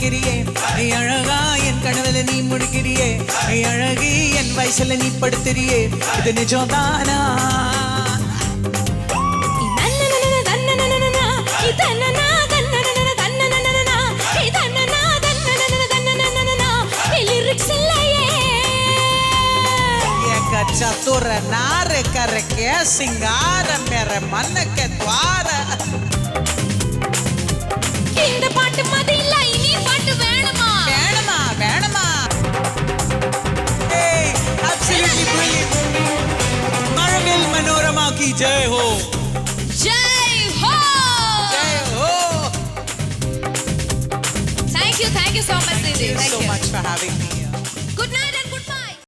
சிரிக்கிறியே அழகா என் கனவுல நீ முழிக்கிறியே அழகி என் வயசுல நீ படுத்துறியே இது நிஜம்தானா चतुर नार करके सिंगार मेरे मन के द्वार இந்த பாட்டு மதியில்ல இனி பாட்டு வேணுமா வேணுமா வேணுமா ஏய் absolutely brilliant मरविल मनोरमा की जय हो जय हो जय हो thank you so much Didi thank you so much for having me